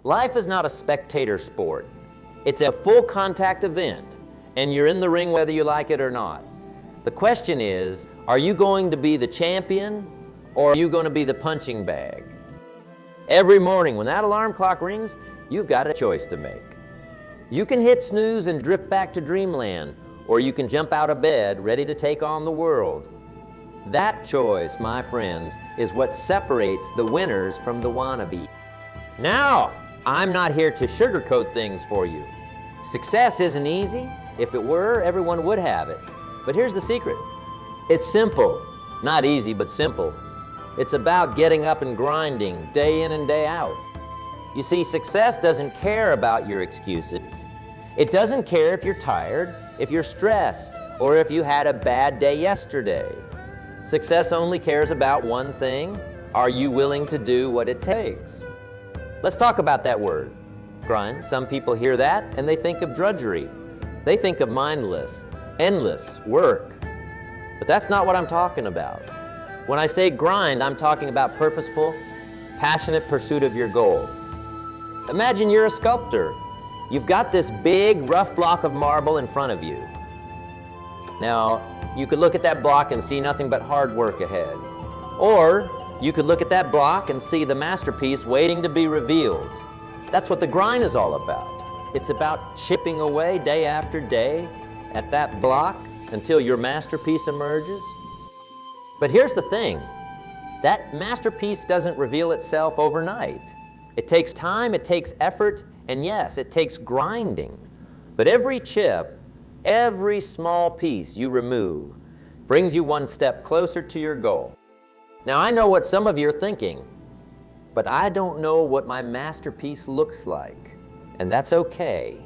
Life is not a spectator sport. It's a full contact event, and you're in the ring whether you like it or not. The question is, are you going to be the champion or are you going to be the punching bag? Every morning when that alarm clock rings, you've got a choice to make. You can hit snooze and drift back to dreamland, or you can jump out of bed ready to take on the world. That choice, my friends, is what separates the winners from the wannabe. Now, I'm not here to sugarcoat things for you. Success isn't easy. If it were, everyone would have it. But here's the secret. It's simple. Not easy, but simple. It's about getting up and grinding day in and day out. You see, success doesn't care about your excuses. It doesn't care if you're tired, if you're stressed, or if you had a bad day yesterday. Success only cares about one thing. Are you willing to do what it takes? Let's talk about that word, grind. Some people hear that and they think of drudgery. They think of mindless, endless work. But that's not what I'm talking about. When I say grind, I'm talking about purposeful, passionate pursuit of your goals. Imagine you're a sculptor. You've got this big, rough block of marble in front of you. Now, you could look at that block and see nothing but hard work ahead. Or you could look at that block and see the masterpiece waiting to be revealed. That's what the grind is all about. It's about chipping away day after day at that block until your masterpiece emerges. But here's the thing, that masterpiece doesn't reveal itself overnight. It takes time, it takes effort, and yes, it takes grinding. But every chip, every small piece you remove brings you one step closer to your goal. Now, I know what some of you are thinking, but I don't know what my masterpiece looks like, and that's okay.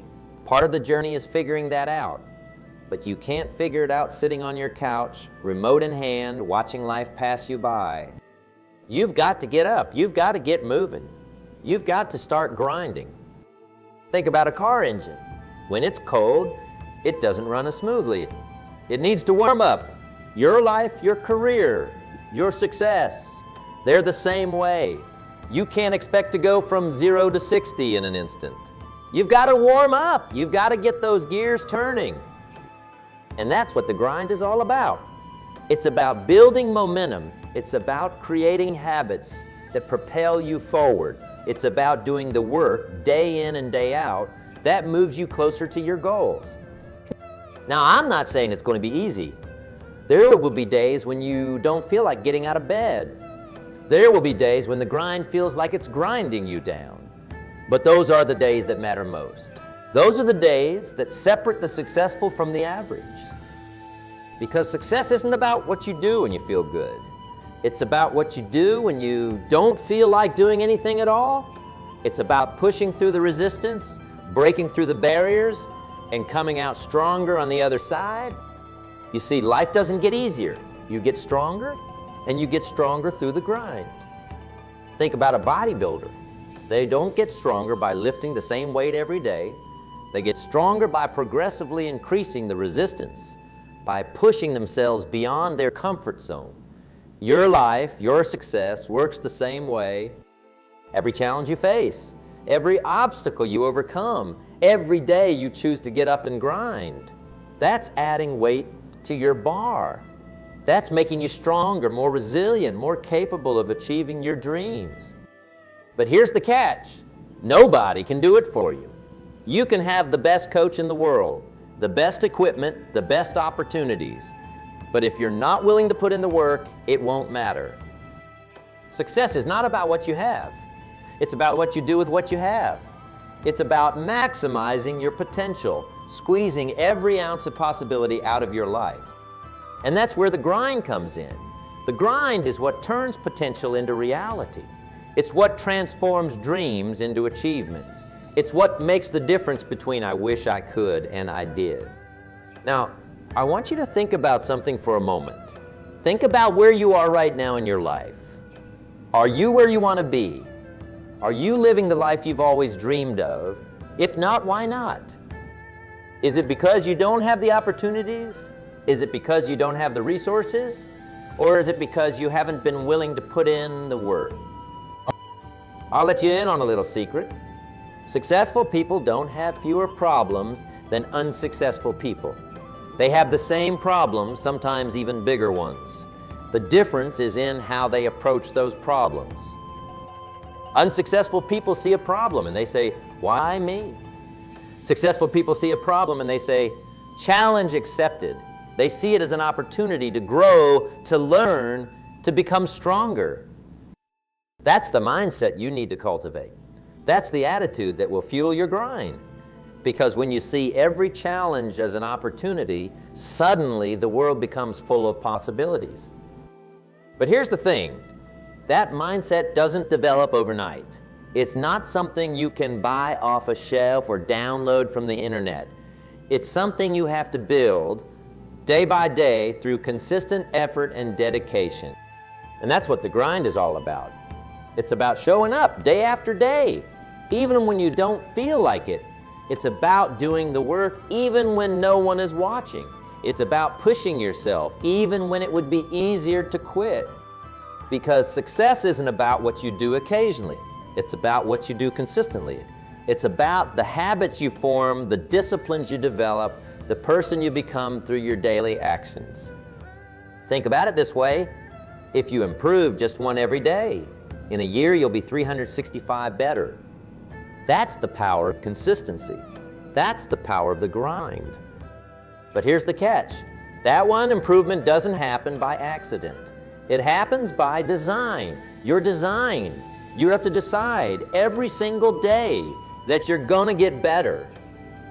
Part of the journey is figuring that out, but you can't figure it out sitting on your couch, remote in hand, watching life pass you by. You've got to get up. You've got to get moving. You've got to start grinding. Think about a car engine. When it's cold, it doesn't run as smoothly. It needs to warm up. Your life, your career, your success, they're the same way. You can't expect to go from 0 to 60 in an instant. You've got to warm up. You've got to get those gears turning. And that's what the grind is all about. It's about building momentum. It's about creating habits that propel you forward. It's about doing the work day in and day out that moves you closer to your goals. Now, I'm not saying it's going to be easy. There will be days when you don't feel like getting out of bed. There will be days when the grind feels like it's grinding you down. But those are the days that matter most. Those are the days that separate the successful from the average. Because success isn't about what you do when you feel good. It's about what you do when you don't feel like doing anything at all. It's about pushing through the resistance, breaking through the barriers, and coming out stronger on the other side. You see, life doesn't get easier. You get stronger, and you get stronger through the grind. Think about a bodybuilder. They don't get stronger by lifting the same weight every day. They get stronger by progressively increasing the resistance, by pushing themselves beyond their comfort zone. Your life, your success works the same way. Every challenge you face, every obstacle you overcome, every day you choose to get up and grind, that's adding weight to your bar. That's making you stronger, more resilient, more capable of achieving your dreams. But here's the catch. Nobody can do it for you. You can have the best coach in the world, the best equipment, the best opportunities. But if you're not willing to put in the work, it won't matter. Success is not about what you have. It's about what you do with what you have. It's about maximizing your potential, squeezing every ounce of possibility out of your life. And that's where the grind comes in. The grind is what turns potential into reality. It's what transforms dreams into achievements. It's what makes the difference between I wish I could and I did. Now, I want you to think about something for a moment. Think about where you are right now in your life. Are you where you want to be? Are you living the life you've always dreamed of? If not, why not? Is it because you don't have the opportunities? Is it because you don't have the resources? Or is it because you haven't been willing to put in the work? I'll let you in on a little secret. Successful people don't have fewer problems than unsuccessful people. They have the same problems, sometimes even bigger ones. The difference is in how they approach those problems. Unsuccessful people see a problem and they say, "Why me?" Successful people see a problem and they say, "Challenge accepted." They see it as an opportunity to grow, to learn, to become stronger. That's the mindset you need to cultivate. That's the attitude that will fuel your grind. Because when you see every challenge as an opportunity, suddenly the world becomes full of possibilities. But here's the thing, that mindset doesn't develop overnight. It's not something you can buy off a shelf or download from the internet. It's something you have to build day by day through consistent effort and dedication. And that's what the grind is all about. It's about showing up day after day, even when you don't feel like it. It's about doing the work even when no one is watching. It's about pushing yourself even when it would be easier to quit. Because success isn't about what you do occasionally. It's about what you do consistently. It's about the habits you form, the disciplines you develop, the person you become through your daily actions. Think about it this way. If you improve just one every day, in a year you'll be 365 better. That's the power of consistency. That's the power of the grind. But here's the catch. That one improvement doesn't happen by accident. It happens by design. You're designed. You have to decide every single day that you're gonna get better,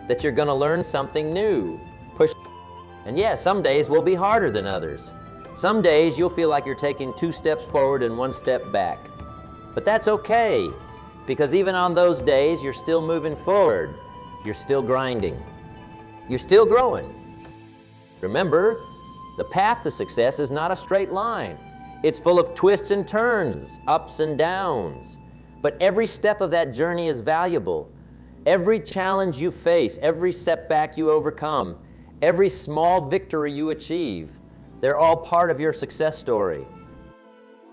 that you're gonna learn something new, push. And yes, some days will be harder than others. Some days you'll feel like you're taking 2 steps forward and 1 step back. But that's okay, because even on those days, you're still moving forward. You're still grinding. You're still growing. Remember, the path to success is not a straight line. It's full of twists and turns, ups and downs. But every step of that journey is valuable. Every challenge you face, every setback you overcome, every small victory you achieve, they're all part of your success story.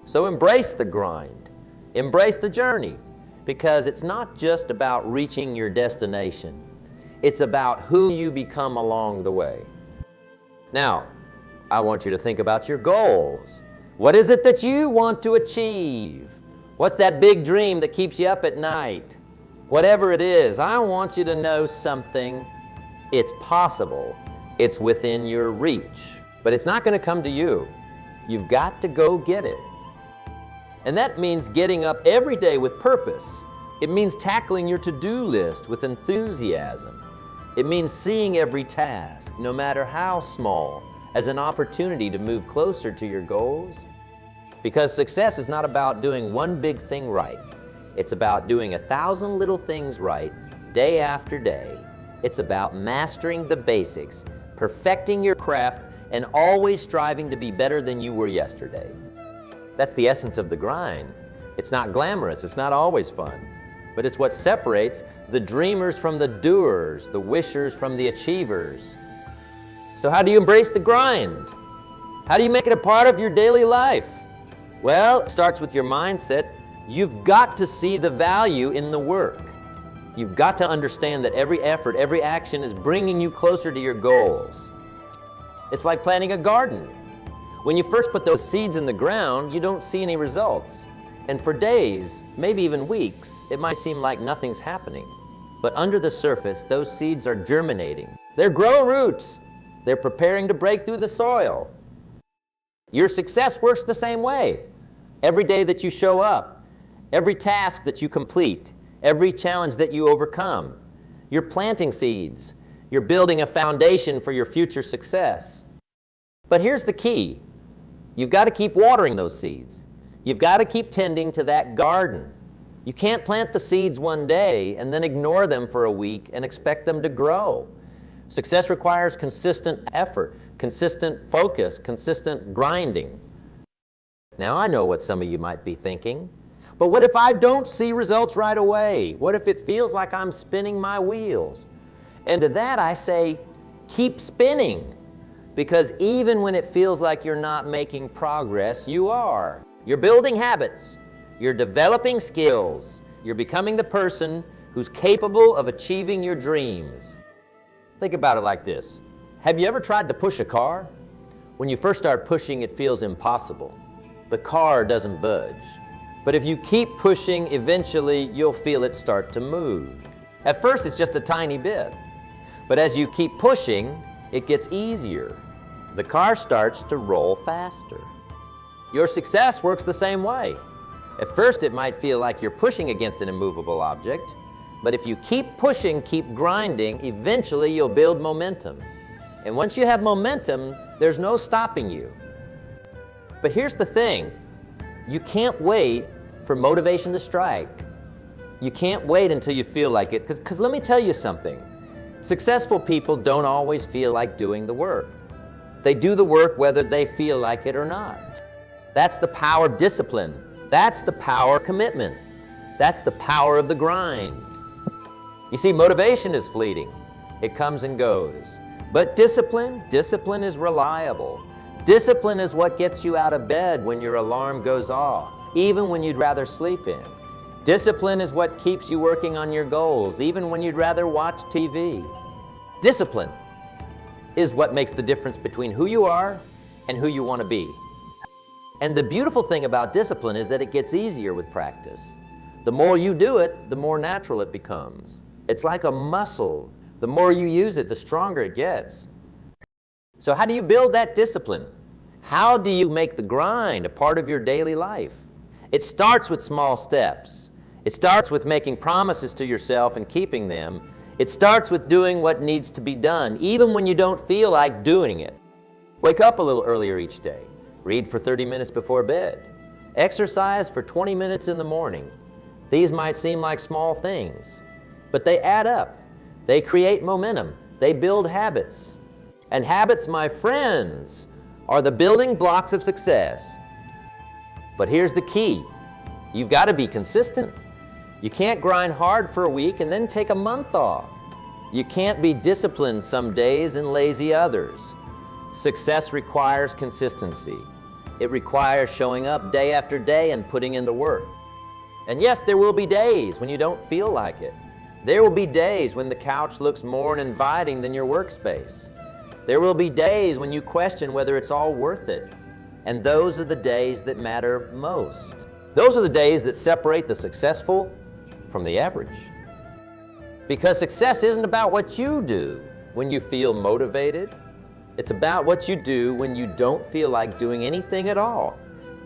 So embrace the grind. Embrace the journey, because it's not just about reaching your destination. It's about who you become along the way. Now, I want you to think about your goals. What is it that you want to achieve? What's that big dream that keeps you up at night? Whatever it is, I want you to know something. It's possible. It's within your reach. But it's not going to come to you. You've got to go get it. And that means getting up every day with purpose. It means tackling your to-do list with enthusiasm. It means seeing every task, no matter how small, as an opportunity to move closer to your goals. Because success is not about doing one big thing right. It's about doing 1,000 little things right, day after day. It's about mastering the basics, perfecting your craft, and always striving to be better than you were yesterday. That's the essence of the grind. It's not glamorous, it's not always fun, but it's what separates the dreamers from the doers, the wishers from the achievers. So how do you embrace the grind? How do you make it a part of your daily life? Well, it starts with your mindset. You've got to see the value in the work. You've got to understand that every effort, every action is bringing you closer to your goals. It's like planting a garden. When you first put those seeds in the ground, you don't see any results. And for days, maybe even weeks, it might seem like nothing's happening. But under the surface, those seeds are germinating. They're growing roots. They're preparing to break through the soil. Your success works the same way. Every day that you show up, every task that you complete, every challenge that you overcome, you're planting seeds. You're building a foundation for your future success. But here's the key. You've got to keep watering those seeds. You've got to keep tending to that garden. You can't plant the seeds one day and then ignore them for a week and expect them to grow. Success requires consistent effort, consistent focus, consistent grinding. Now, I know what some of you might be thinking, but what if I don't see results right away? What if it feels like I'm spinning my wheels? And to that I say, keep spinning, because even when it feels like you're not making progress, you are. You're building habits, you're developing skills, you're becoming the person who's capable of achieving your dreams. Think about it like this. Have you ever tried to push a car? When you first start pushing, it feels impossible. The car doesn't budge. But if you keep pushing, eventually you'll feel it start to move. At first, it's just a tiny bit. But as you keep pushing, it gets easier. The car starts to roll faster. Your success works the same way. At first, it might feel like you're pushing against an immovable object, but if you keep pushing, keep grinding, eventually you'll build momentum. And once you have momentum, there's no stopping you. But here's the thing, you can't wait for motivation to strike. You can't wait until you feel like it, because let me tell you something. Successful people don't always feel like doing the work. They do the work whether they feel like it or not. That's the power of discipline. That's the power of commitment. That's the power of the grind. You see, motivation is fleeting. It comes and goes. But discipline is reliable. Discipline is what gets you out of bed when your alarm goes off, even when you'd rather sleep in. Discipline is what keeps you working on your goals, even when you'd rather watch TV. Discipline is what makes the difference between who you are and who you want to be. And the beautiful thing about discipline is that it gets easier with practice. The more you do it, the more natural it becomes. It's like a muscle. The more you use it, the stronger it gets. So how do you build that discipline? How do you make the grind a part of your daily life? It starts with small steps. It starts with making promises to yourself and keeping them. It starts with doing what needs to be done, even when you don't feel like doing it. Wake up a little earlier each day. Read for 30 minutes before bed. Exercise for 20 minutes in the morning. These might seem like small things, but they add up. They create momentum. They build habits. And habits, my friends, are the building blocks of success. But here's the key. You've got to be consistent. You can't grind hard for a week and then take a month off. You can't be disciplined some days and lazy others. Success requires consistency. It requires showing up day after day and putting in the work. And yes, there will be days when you don't feel like it. There will be days when the couch looks more inviting than your workspace. There will be days when you question whether it's all worth it. And those are the days that matter most. Those are the days that separate the successful from the average. Because success isn't about what you do when you feel motivated. It's about what you do when you don't feel like doing anything at all.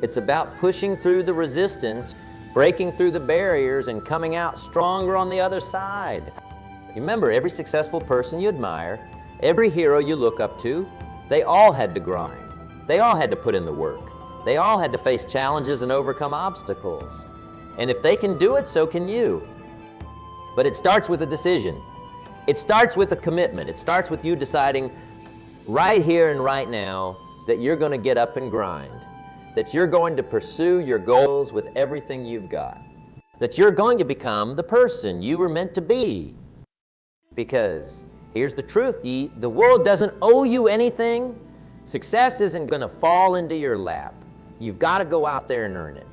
It's about pushing through the resistance, breaking through the barriers, and coming out stronger on the other side. Remember, every successful person you admire, every hero you look up to, they all had to grind. They all had to put in the work. They all had to face challenges and overcome obstacles. And if they can do it, so can you. But it starts with a decision. It starts with a commitment. It starts with you deciding right here and right now that you're going to get up and grind, that you're going to pursue your goals with everything you've got, that you're going to become the person you were meant to be. Because here's the truth, the world doesn't owe you anything. Success isn't going to fall into your lap. You've got to go out there and earn it.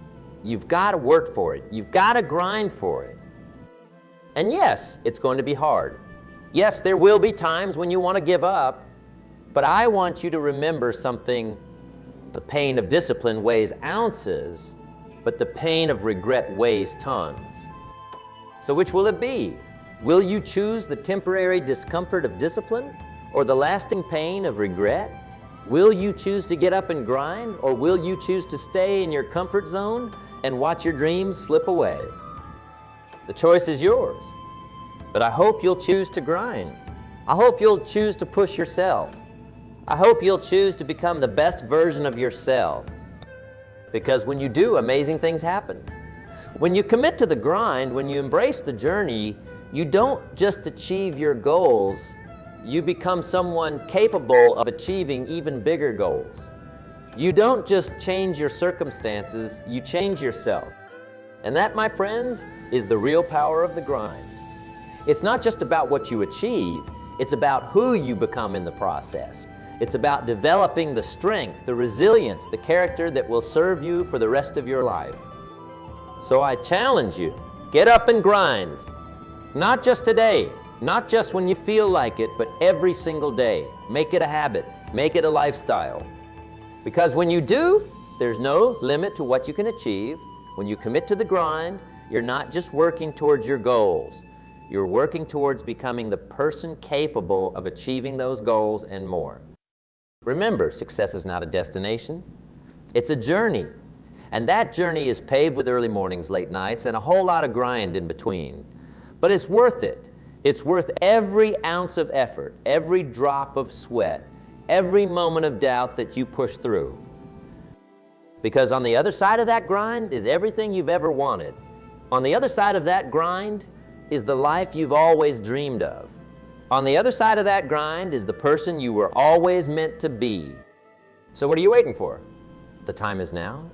You've got to work for it. You've got to grind for it. And yes, it's going to be hard. Yes, there will be times when you want to give up, but I want you to remember something. The pain of discipline weighs ounces, but the pain of regret weighs tons. So which will it be? Will you choose the temporary discomfort of discipline or the lasting pain of regret? Will you choose to get up and grind, or will you choose to stay in your comfort zone and watch your dreams slip away? The choice is yours, but I hope you'll choose to grind. I hope you'll choose to push yourself. I hope you'll choose to become the best version of yourself. Because when you do, amazing things happen. When you commit to the grind, when you embrace the journey, you don't just achieve your goals, you become someone capable of achieving even bigger goals. You don't just change your circumstances, you change yourself. And that, my friends, is the real power of the grind. It's not just about what you achieve, it's about who you become in the process. It's about developing the strength, the resilience, the character that will serve you for the rest of your life. So I challenge you, get up and grind. Not just today, not just when you feel like it, but every single day. Make it a habit, make it a lifestyle. Because when you do, there's no limit to what you can achieve. When you commit to the grind, you're not just working towards your goals. You're working towards becoming the person capable of achieving those goals and more. Remember, success is not a destination. It's a journey. And that journey is paved with early mornings, late nights, and a whole lot of grind in between. But it's worth it. It's worth every ounce of effort, every drop of sweat, every moment of doubt that you push through. Because on the other side of that grind is everything you've ever wanted. On the other side of that grind is the life you've always dreamed of. On the other side of that grind is the person you were always meant to be. So what are you waiting for? The time is now.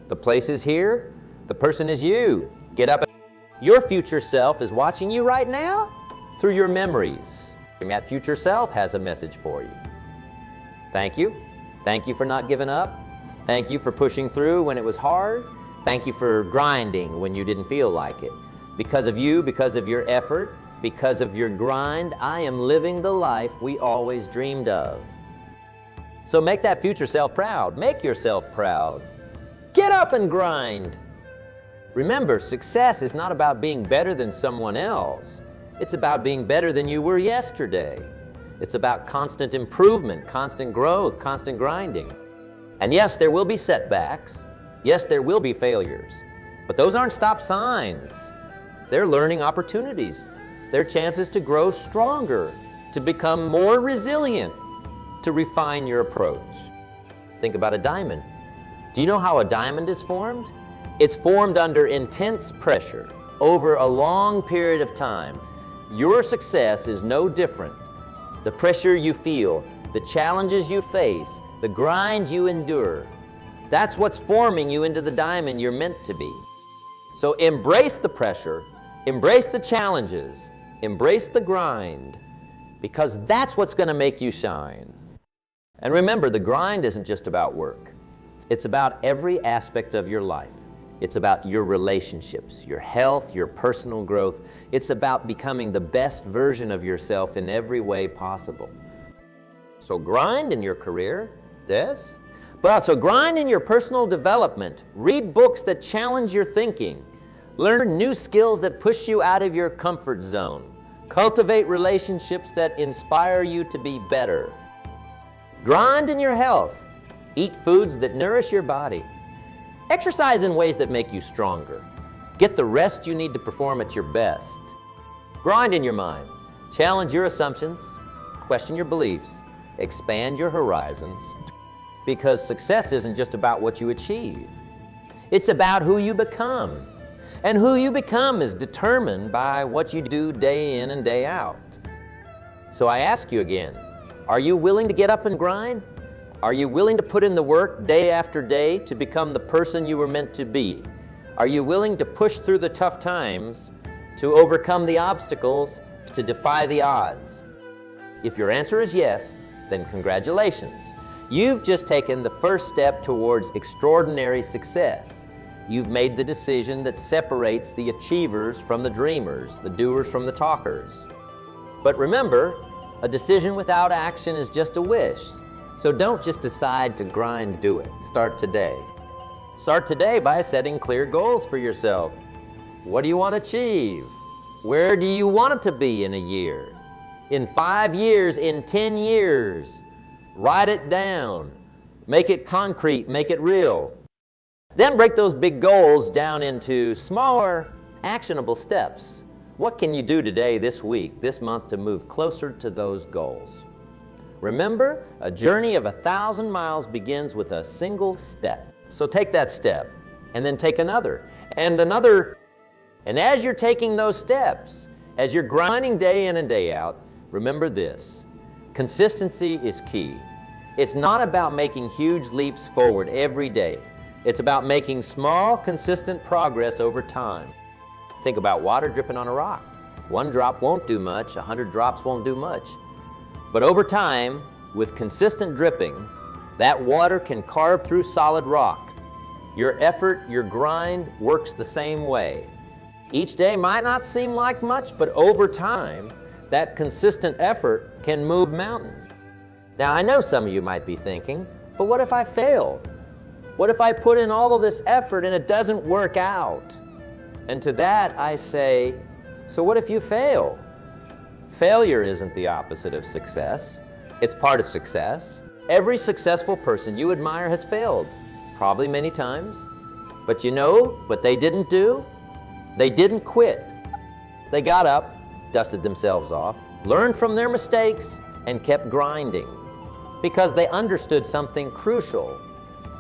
The place is here. The person is you. Get up. Your future self is watching you right now through your memories. And that future self has a message for you. Thank you. Thank you for not giving up. Thank you for pushing through when it was hard. Thank you for grinding when you didn't feel like it. Because of you, because of your effort, because of your grind, I am living the life we always dreamed of. So make that future self proud. Make yourself proud. Get up and grind. Remember, success is not about being better than someone else. It's about being better than you were yesterday. It's about constant improvement, constant growth, constant grinding. And yes, there will be setbacks. Yes, there will be failures. But those aren't stop signs. They're learning opportunities. They're chances to grow stronger, to become more resilient, to refine your approach. Think about a diamond. Do you know how a diamond is formed? It's formed under intense pressure over a long period of time. Your success is no different. The pressure you feel, the challenges you face, the grind you endure, that's what's forming you into the diamond you're meant to be. So embrace the pressure, embrace the challenges, embrace the grind, because that's what's going to make you shine. And remember, the grind isn't just about work. It's about every aspect of your life. It's about your relationships, your health, your personal growth. It's about becoming the best version of yourself in every way possible. So grind in your career, yes, but also grind in your personal development. Read books that challenge your thinking. Learn new skills that push you out of your comfort zone. Cultivate relationships that inspire you to be better. Grind in your health. Eat foods that nourish your body. Exercise in ways that make you stronger. Get the rest you need to perform at your best. Grind in your mind. Challenge your assumptions. Question your beliefs. Expand your horizons. Because success isn't just about what you achieve. It's about who you become. And who you become is determined by what you do day in and day out. So I ask you again, are you willing to get up and grind? Are you willing to put in the work day after day to become the person you were meant to be? Are you willing to push through the tough times, to overcome the obstacles, to defy the odds? If your answer is yes, then congratulations. You've just taken the first step towards extraordinary success. You've made the decision that separates the achievers from the dreamers, the doers from the talkers. But remember, a decision without action is just a wish. So don't just decide to grind, do it. Start today. Start today by setting clear goals for yourself. What do you want to achieve? Where do you want it to be in a year? In 5 years, in 10 years? Write it down. Make it concrete, make it real. Then break those big goals down into smaller, actionable steps. What can you do today, this week, this month to move closer to those goals? Remember, a journey of 1,000 miles begins with a single step. So take that step, and then take another, and another. And as you're taking those steps, as you're grinding day in and day out, remember this: consistency is key. It's not about making huge leaps forward every day. It's about making small, consistent progress over time. Think about water dripping on a rock. 1 drop won't do much, 100 drops won't do much. But over time, with consistent dripping, that water can carve through solid rock. Your effort, your grind works the same way. Each day might not seem like much, but over time, that consistent effort can move mountains. Now, I know some of you might be thinking, but what if I fail? What if I put in all of this effort and it doesn't work out? And to that I say, so what if you fail? Failure isn't the opposite of success. It's part of success. Every successful person you admire has failed, probably many times. But you know what they didn't do? They didn't quit. They got up, dusted themselves off, learned from their mistakes, and kept grinding because they understood something crucial.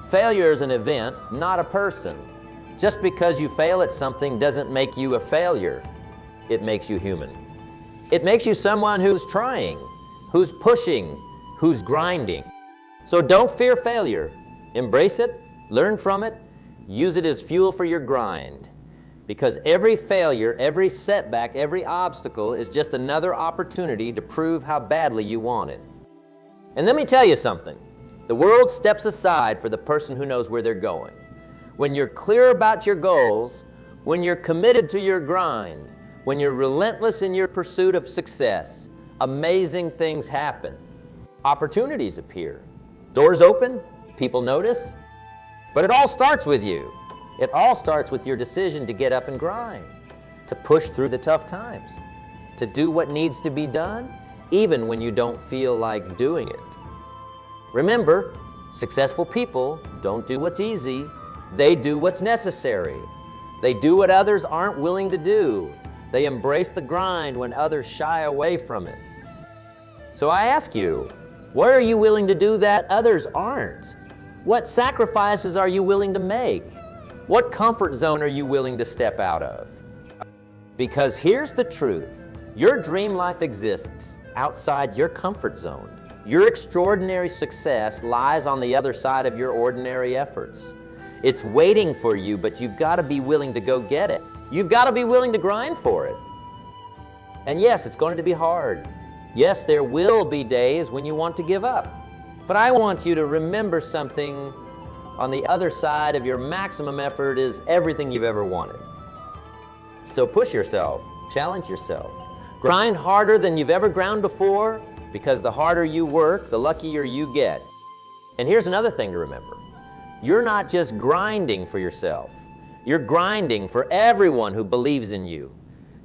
Failure is an event, not a person. Just because you fail at something doesn't make you a failure. It makes you human. It makes you someone who's trying, who's pushing, who's grinding. So don't fear failure. Embrace it, learn from it, use it as fuel for your grind. Because every failure, every setback, every obstacle is just another opportunity to prove how badly you want it. And let me tell you something. The world steps aside for the person who knows where they're going. When you're clear about your goals, when you're committed to your grind, when you're relentless in your pursuit of success, amazing things happen. Opportunities appear. Doors open, people notice. But it all starts with you. It all starts with your decision to get up and grind, to push through the tough times, to do what needs to be done, even when you don't feel like doing it. Remember, successful people don't do what's easy, they do what's necessary. They do what others aren't willing to do. They embrace the grind when others shy away from it. So I ask you, what are you willing to do that others aren't? What sacrifices are you willing to make? What comfort zone are you willing to step out of? Because here's the truth. Your dream life exists outside your comfort zone. Your extraordinary success lies on the other side of your ordinary efforts. It's waiting for you, but you've got to be willing to go get it. You've got to be willing to grind for it. And yes, it's going to be hard. Yes, there will be days when you want to give up. But I want you to remember something. On the other side of your maximum effort is everything you've ever wanted. So push yourself, challenge yourself. Grind harder than you've ever ground before, because the harder you work, the luckier you get. And here's another thing to remember. You're not just grinding for yourself. You're grinding for everyone who believes in you.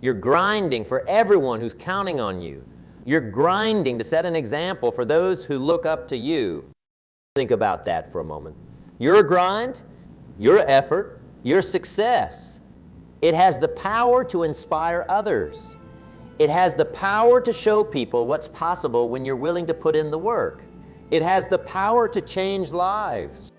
You're grinding for everyone who's counting on you. You're grinding to set an example for those who look up to you. Think about that for a moment. Your grind, your effort, your success, it has the power to inspire others. It has the power to show people what's possible when you're willing to put in the work. It has the power to change lives.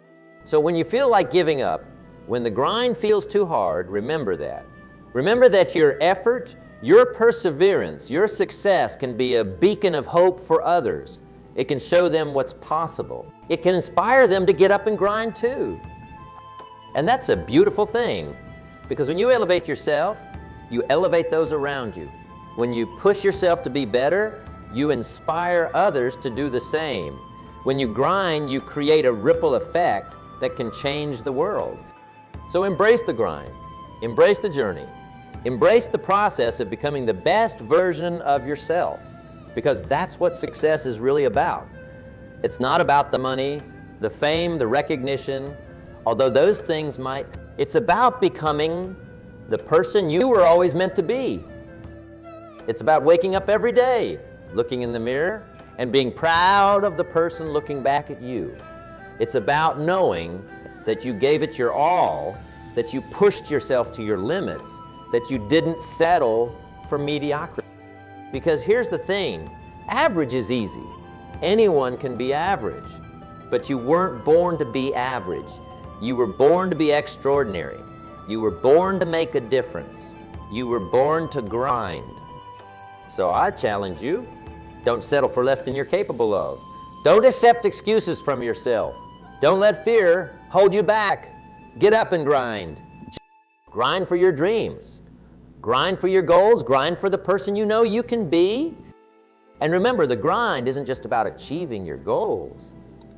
So when you feel like giving up, when the grind feels too hard, remember that. Remember that your effort, your perseverance, your success can be a beacon of hope for others. It can show them what's possible. It can inspire them to get up and grind too. And that's a beautiful thing, because when you elevate yourself, you elevate those around you. When you push yourself to be better, you inspire others to do the same. When you grind, you create a ripple effect that can change the world. So embrace the grind, embrace the journey, embrace the process of becoming the best version of yourself, because that's what success is really about. It's not about the money, the fame, the recognition, although those things might. It's about becoming the person you were always meant to be. It's about waking up every day, looking in the mirror, and being proud of the person looking back at you. It's about knowing that you gave it your all, that you pushed yourself to your limits, that you didn't settle for mediocrity. Because here's the thing, average is easy. Anyone can be average, but you weren't born to be average. You were born to be extraordinary. You were born to make a difference. You were born to grind. So I challenge you, don't settle for less than you're capable of. Don't accept excuses from yourself. Don't let fear hold you back. Get up and grind. Grind for your dreams. Grind for your goals. Grind for the person you know you can be. And remember, the grind isn't just about achieving your goals.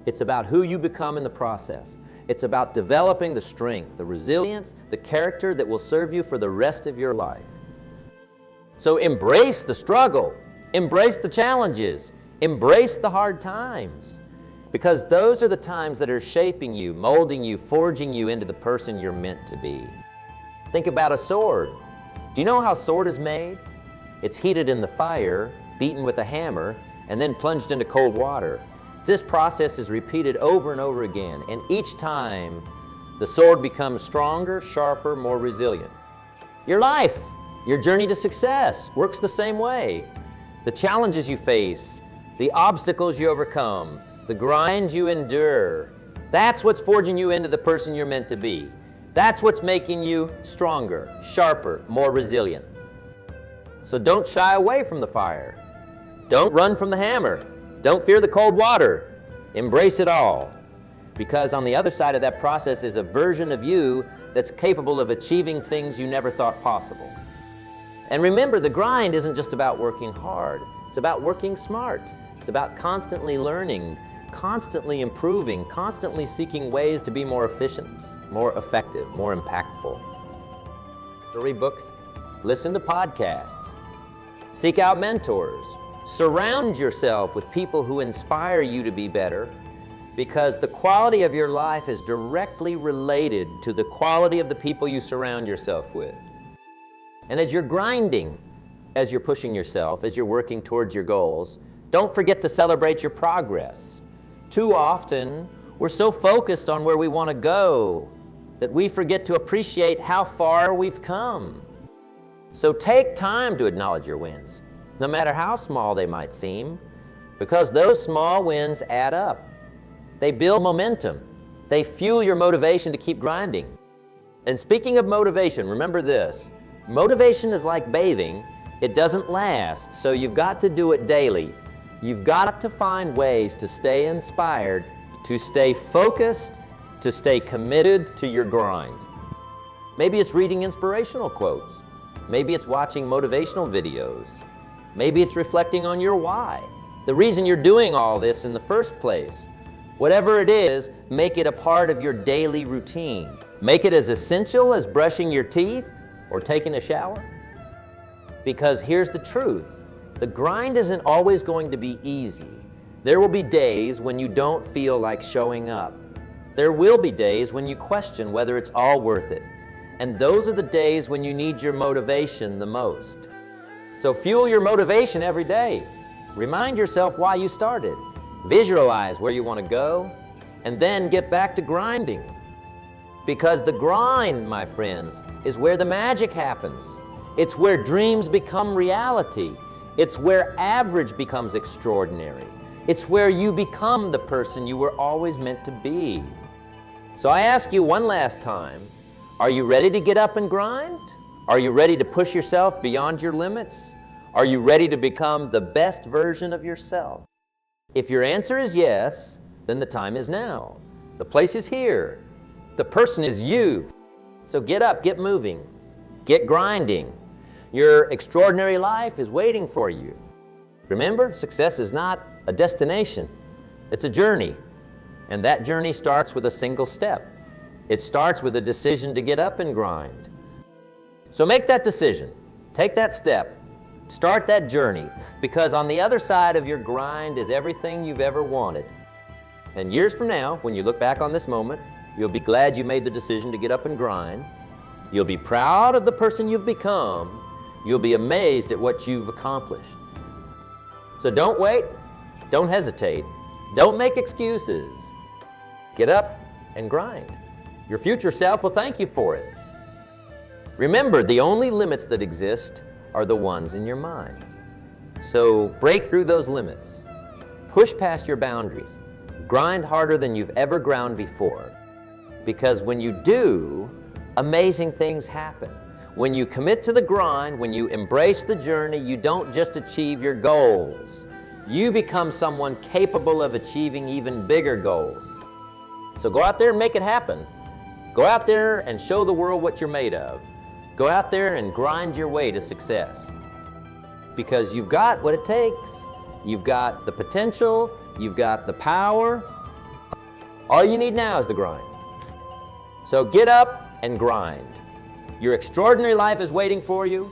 It's about who you become in the process. It's about developing the strength, the resilience, the character that will serve you for the rest of your life. So embrace the struggle, embrace the challenges, embrace the hard times, because those are the times that are shaping you, molding you, forging you into the person you're meant to be. Think about a sword. Do you know how a sword is made? It's heated in the fire, beaten with a hammer, and then plunged into cold water. This process is repeated over and over again, and each time the sword becomes stronger, sharper, more resilient. Your life, your journey to success works the same way. The challenges you face, the obstacles you overcome, the grind you endure, that's what's forging you into the person you're meant to be. That's what's making you stronger, sharper, more resilient. So don't shy away from the fire. Don't run from the hammer. Don't fear the cold water. Embrace it all. Because on the other side of that process is a version of you that's capable of achieving things you never thought possible. And remember, the grind isn't just about working hard. It's about working smart. It's about constantly learning, constantly improving, constantly seeking ways to be more efficient, more effective, more impactful. Read books, listen to podcasts, seek out mentors, surround yourself with people who inspire you to be better, because the quality of your life is directly related to the quality of the people you surround yourself with. And as you're grinding, as you're pushing yourself, as you're working towards your goals, don't forget to celebrate your progress. Too often, we're so focused on where we want to go that we forget to appreciate how far we've come. So take time to acknowledge your wins, no matter how small they might seem, because those small wins add up. They build momentum. They fuel your motivation to keep grinding. And speaking of motivation, remember this. Motivation is like bathing. It doesn't last, so you've got to do it daily. You've got to find ways to stay inspired, to stay focused, to stay committed to your grind. Maybe it's reading inspirational quotes. Maybe it's watching motivational videos. Maybe it's reflecting on your why, the reason you're doing all this in the first place. Whatever it is, make it a part of your daily routine. Make it as essential as brushing your teeth or taking a shower. Because here's the truth. The grind isn't always going to be easy. There will be days when you don't feel like showing up. There will be days when you question whether it's all worth it. And those are the days when you need your motivation the most. So fuel your motivation every day. Remind yourself why you started. Visualize where you want to go, and then get back to grinding. Because the grind, my friends, is where the magic happens. It's where dreams become reality. It's where average becomes extraordinary. It's where you become the person you were always meant to be. So I ask you one last time, are you ready to get up and grind? Are you ready to push yourself beyond your limits? Are you ready to become the best version of yourself? If your answer is yes, then the time is now. The place is here. The person is you. So get up, get moving, get grinding. Your extraordinary life is waiting for you. Remember, success is not a destination. It's a journey. And that journey starts with a single step. It starts with a decision to get up and grind. So make that decision. Take that step. Start that journey, because on the other side of your grind is everything you've ever wanted. And years from now, when you look back on this moment, you'll be glad you made the decision to get up and grind. You'll be proud of the person you've become. You'll be amazed at what you've accomplished. So don't wait, don't hesitate, don't make excuses. Get up and grind. Your future self will thank you for it. Remember, the only limits that exist are the ones in your mind. So break through those limits. Push past your boundaries. Grind harder than you've ever ground before. Because when you do, amazing things happen. When you commit to the grind, when you embrace the journey, you don't just achieve your goals. You become someone capable of achieving even bigger goals. So go out there and make it happen. Go out there and show the world what you're made of. Go out there and grind your way to success. Because you've got what it takes. You've got the potential. You've got the power. All you need now is the grind. So get up and grind. Your extraordinary life is waiting for you.